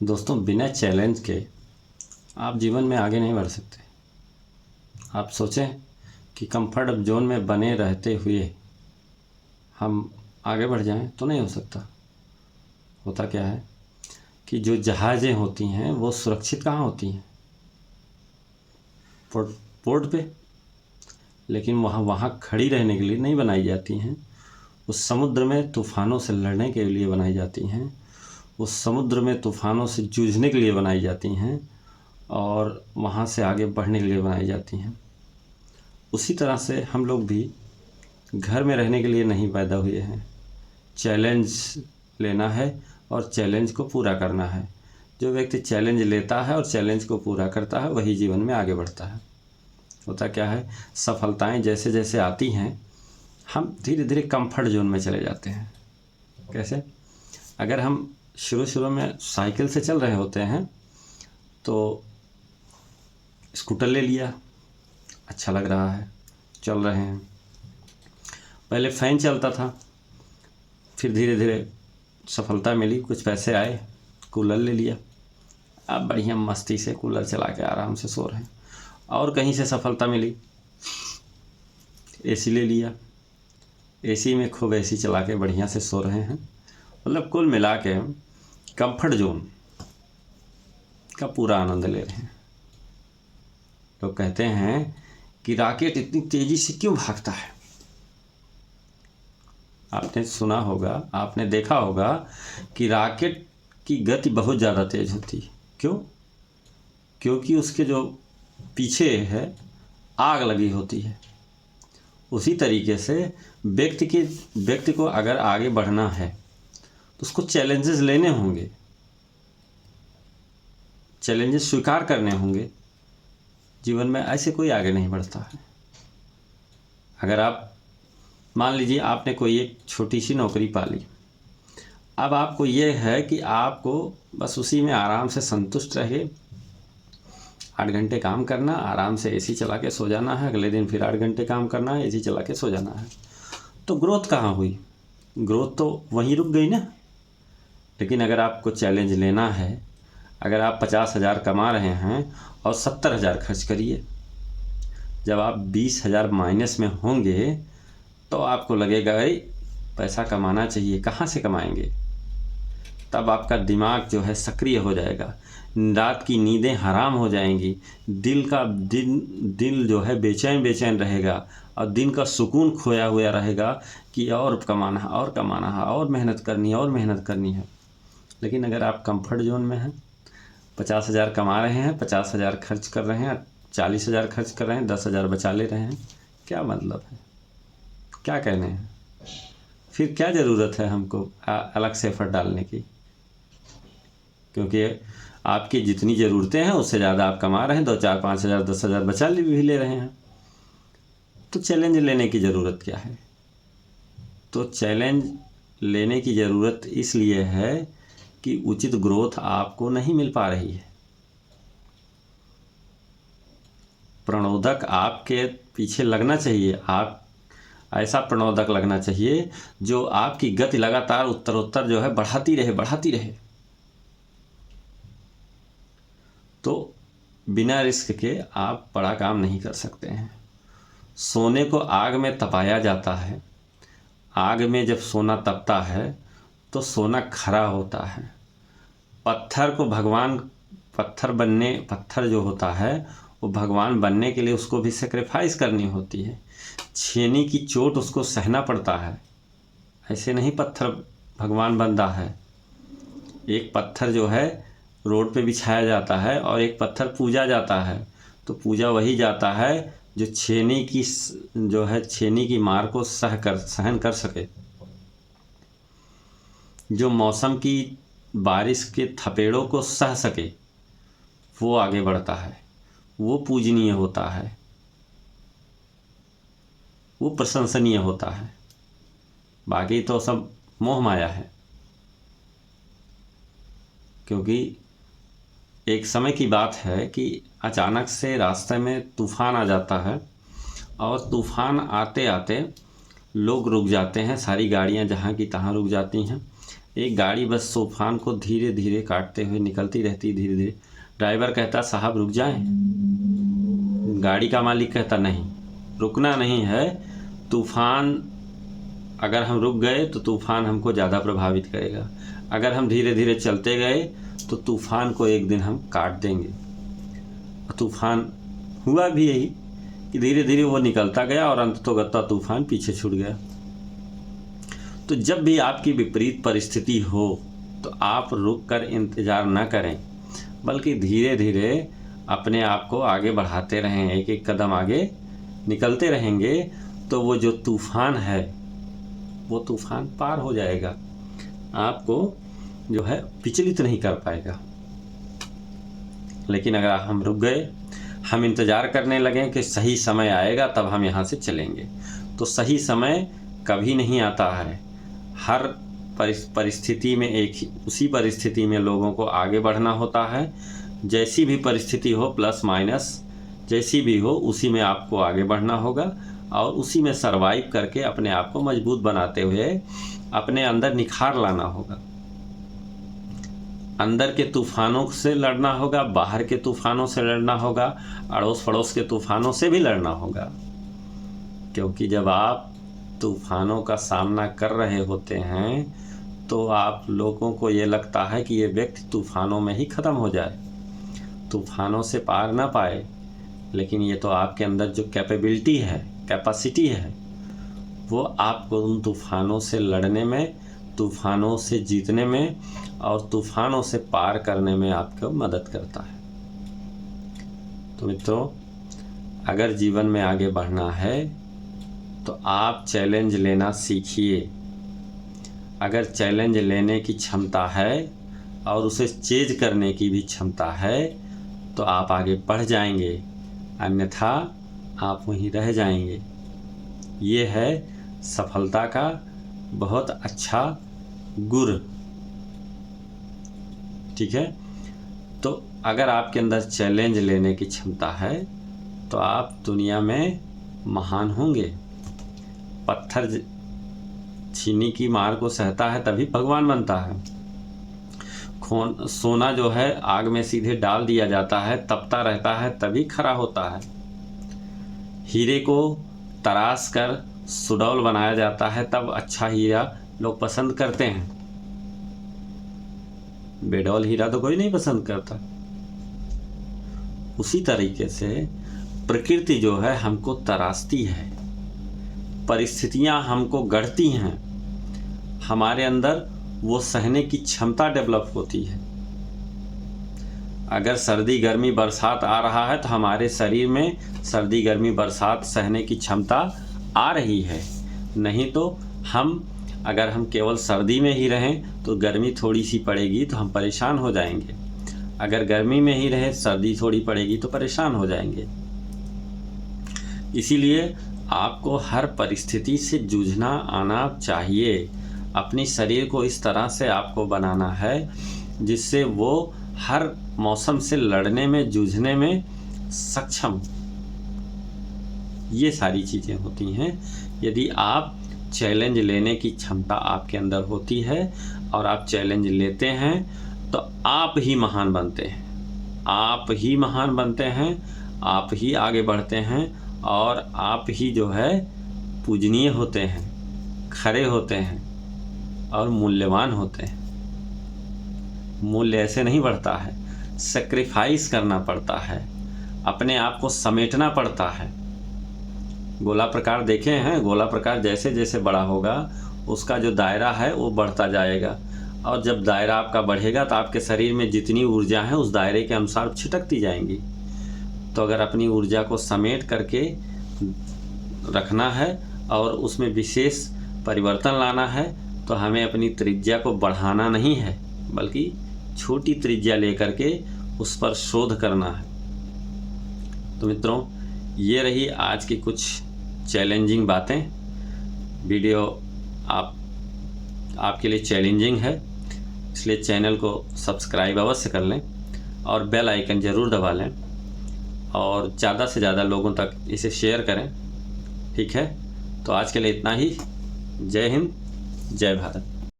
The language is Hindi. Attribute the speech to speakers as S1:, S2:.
S1: दोस्तों, बिना चैलेंज के आप जीवन में आगे नहीं बढ़ सकते। आप सोचें कि कंफर्ट जोन में बने रहते हुए हम आगे बढ़ जाएं तो नहीं हो सकता। होता क्या है कि जो जहाज़ें होती हैं वो सुरक्षित कहाँ होती हैं? पोर्ट पोर्ट पे। लेकिन वहाँ वहाँ खड़ी रहने के लिए नहीं बनाई जाती हैं। उस समुद्र में तूफ़ानों से लड़ने के लिए बनाई जाती हैं। उस समुद्र में तूफ़ानों से जूझने के लिए बनाई जाती हैं और वहाँ से आगे बढ़ने के लिए बनाई जाती हैं। उसी तरह से हम लोग भी घर में रहने के लिए नहीं पैदा हुए हैं। चैलेंज लेना है और चैलेंज को पूरा करना है। जो व्यक्ति चैलेंज लेता है और चैलेंज को पूरा करता है वही जीवन में आगे बढ़ता है। होता क्या है, सफलताएं जैसे जैसे आती हैं हम धीरे धीरे कंफर्ट जोन में चले जाते हैं। कैसे? अगर हम शुरू शुरू में साइकिल से चल रहे होते हैं तो स्कूटर ले लिया, अच्छा लग रहा है, चल रहे हैं। पहले फ़ैन चलता था, फिर धीरे धीरे सफलता मिली, कुछ पैसे आए, कूलर ले लिया। अब बढ़िया मस्ती से कूलर चला के आराम से सो रहे हैं। और कहीं से सफलता मिली, एसी ले लिया, एसी में खूब एसी चला के बढ़िया से सो रहे हैं। मतलब कुल मिला के कंफर्ट जोन का पूरा आनंद ले रहे हैं। लोग कहते हैं कि रॉकेट इतनी तेज़ी से क्यों भागता है? आपने सुना होगा, आपने देखा होगा कि रॉकेट की गति बहुत ज़्यादा तेज़ होती है। क्यों? क्योंकि उसके जो पीछे है आग लगी होती है। उसी तरीके से व्यक्ति को अगर आगे बढ़ना है तो उसको चैलेंजेस लेने होंगे, चैलेंजेस स्वीकार करने होंगे। जीवन में ऐसे कोई आगे नहीं बढ़ता है। अगर आप मान लीजिए आपने कोई एक छोटी सी नौकरी पा ली, अब आपको ये है कि आपको बस उसी में आराम से संतुष्ट रहे, 8 घंटे काम करना, आराम से एसी चला के सो जाना है, अगले दिन फिर 8 घंटे काम करना है, एसी चला के सो जाना है। तो ग्रोथ कहाँ हुई? ग्रोथ तो वहीं रुक गई ना। लेकिन अगर आपको चैलेंज लेना है, अगर आप 50,000 कमा रहे हैं और 70,000 खर्च करिए, जब आप 20,000 माइनस में होंगे तो आपको लगेगा भाई पैसा कमाना चाहिए, कहाँ से कमाएंगे? तब आपका दिमाग जो है सक्रिय हो जाएगा, रात की नींदें हराम हो जाएंगी, दिल जो है बेचैन बेचैन रहेगा और दिन का सुकून खोया हुआ रहेगा कि और कमाना है और कमाना है और मेहनत करनी है और मेहनत करनी है। लेकिन अगर आप कंफर्ट जोन में हैं, 50,000 कमा रहे हैं, 50,000 खर्च कर रहे हैं, 40,000 खर्च कर रहे हैं, 10,000 बचा ले रहे हैं, क्या मतलब है? क्या कहने हैं? फिर क्या ज़रूरत है हमको अलग से एफर्ट डालने की? क्योंकि आपकी जितनी ज़रूरतें हैं उससे ज़्यादा आप कमा रहे हैं, 2, 4, 5,000, 10,000 बचा भी ले रहे हैं। तो चैलेंज लेने की ज़रूरत क्या है? तो चैलेंज लेने की ज़रूरत इसलिए है कि उचित ग्रोथ आपको नहीं मिल पा रही है। प्रणोदक आपके पीछे लगना चाहिए, आप ऐसा प्रणोदक लगना चाहिए जो आपकी गति लगातार उत्तरोत्तर जो है बढ़ाती रहे। तो बिना रिस्क के आप बड़ा काम नहीं कर सकते हैं। सोने को आग में तपाया जाता है, आग में जब सोना तपता है तो सोना खरा होता है। पत्थर जो होता है वो भगवान बनने के लिए उसको भी सेक्रीफाइस करनी होती है, छेनी की चोट उसको सहना पड़ता है। ऐसे नहीं पत्थर भगवान बनता है। एक पत्थर जो है रोड पे बिछाया जाता है और एक पत्थर पूजा जाता है, तो पूजा वही जाता है जो छेनी की मार को सहन कर सके, जो मौसम की बारिश के थपेड़ों को सह सके, वो आगे बढ़ता है, वो पूजनीय होता है, वो प्रशंसनीय होता है। बाकी तो सब मोह माया है। क्योंकि एक समय की बात है कि अचानक से रास्ते में तूफ़ान आ जाता है और तूफ़ान आते आते लोग रुक जाते हैं, सारी गाड़ियां जहाँ की तहाँ रुक जाती हैं। एक गाड़ी बस तूफान को धीरे धीरे काटते हुए निकलती रहती धीरे धीरे। ड्राइवर कहता साहब रुक जाएं, गाड़ी का मालिक कहता नहीं, रुकना नहीं है, तूफान अगर हम रुक गए तो तूफान हमको ज़्यादा प्रभावित करेगा, अगर हम धीरे धीरे चलते गए तो तूफान को एक दिन हम काट देंगे। तूफान हुआ भी यही कि धीरे धीरे वो निकलता गया और अंततोगत्ता तूफान पीछे छूट गया। तो जब भी आपकी विपरीत परिस्थिति हो तो आप रुक कर इंतज़ार न करें, बल्कि धीरे धीरे अपने आप को आगे बढ़ाते रहें, एक एक कदम आगे निकलते रहेंगे तो वो जो तूफ़ान है वो तूफ़ान पार हो जाएगा, आपको जो है विचलित नहीं कर पाएगा। लेकिन अगर हम रुक गए, हम इंतज़ार करने लगें कि सही समय आएगा तब हम यहाँ से चलेंगे, तो सही समय कभी नहीं आता है। हर परिस्थिति में उसी परिस्थिति में लोगों को आगे बढ़ना होता है। जैसी भी परिस्थिति हो, प्लस माइनस जैसी भी हो, उसी में आपको आगे बढ़ना होगा और उसी में सरवाइव करके अपने आप को मजबूत बनाते हुए अपने अंदर निखार लाना होगा। अंदर के तूफानों से लड़ना होगा, बाहर के तूफानों से लड़ना होगा, अड़ोस पड़ोस के तूफानों से भी लड़ना होगा। क्योंकि जब आप तूफानों का सामना कर रहे होते हैं तो आप लोगों को ये लगता है कि ये व्यक्ति तूफानों में ही ख़त्म हो जाए, तूफानों से पार ना पाए। लेकिन ये तो आपके अंदर जो कैपेबिलिटी है, कैपेसिटी है, वो आपको उन तूफानों से लड़ने में, तूफानों से जीतने में और तूफानों से पार करने में आपको मदद करता है। तो मित्रों, अगर जीवन में आगे बढ़ना है तो आप चैलेंज लेना सीखिए। अगर चैलेंज लेने की क्षमता है और उसे चेज करने की भी क्षमता है तो आप आगे बढ़ जाएंगे, अन्यथा आप वहीं रह जाएंगे। ये है सफलता का बहुत अच्छा गुर। ठीक है, तो अगर आपके अंदर चैलेंज लेने की क्षमता है तो आप दुनिया में महान होंगे। पत्थर चीनी की मार को सहता है तभी भगवान बनता है। सोना जो है आग में सीधे डाल दिया जाता है, तपता रहता है तभी खरा होता है। हीरे को तराश कर सुडौल बनाया जाता है, तब अच्छा हीरा लोग पसंद करते हैं। बेडौल हीरा तो कोई नहीं पसंद करता। उसी तरीके से प्रकृति जो है हमको तराशती है, परिस्थितियां हमको गढ़ती हैं, हमारे अंदर वो सहने की क्षमता डेवलप होती है। अगर सर्दी गर्मी बरसात आ रहा है तो हमारे शरीर में सर्दी गर्मी बरसात सहने की क्षमता आ रही है। नहीं तो अगर हम केवल सर्दी में ही रहें तो गर्मी थोड़ी सी पड़ेगी तो हम परेशान हो जाएंगे, अगर गर्मी में ही रहे सर्दी थोड़ी पड़ेगी तो परेशान हो जाएंगे। इसीलिए आपको हर परिस्थिति से जूझना आना चाहिए। अपने शरीर को इस तरह से आपको बनाना है जिससे वो हर मौसम से लड़ने में, जूझने में सक्षम। ये सारी चीज़ें होती हैं यदि आप चैलेंज लेने की क्षमता आपके अंदर होती है और आप चैलेंज लेते हैं तो आप ही महान बनते हैं, आप ही महान बनते हैं, आप ही आगे बढ़ते हैं और आप ही जो है पूजनीय होते हैं, खरे होते हैं और मूल्यवान होते हैं। मूल्य ऐसे नहीं बढ़ता है, सेक्रीफाइस करना पड़ता है, अपने आप को समेटना पड़ता है। गोला प्रकार देखे हैं, गोला प्रकार जैसे जैसे बड़ा होगा उसका जो दायरा है वो बढ़ता जाएगा और जब दायरा आपका बढ़ेगा तो आपके शरीर में जितनी ऊर्जा है उस दायरे के अनुसार छिटकती जाएंगी। तो अगर अपनी ऊर्जा को समेट करके रखना है और उसमें विशेष परिवर्तन लाना है तो हमें अपनी त्रिज्या को बढ़ाना नहीं है, बल्कि छोटी त्रिज्या लेकर के उस पर शोध करना है। तो मित्रों, ये रही आज की कुछ चैलेंजिंग बातें। वीडियो आपके लिए चैलेंजिंग है, इसलिए चैनल को सब्सक्राइब अवश्य कर लें और बेल आइकन ज़रूर दबा लें और ज़्यादा से ज़्यादा लोगों तक इसे शेयर करें। ठीक है, तो आज के लिए इतना ही। जय हिंद, जय भारत।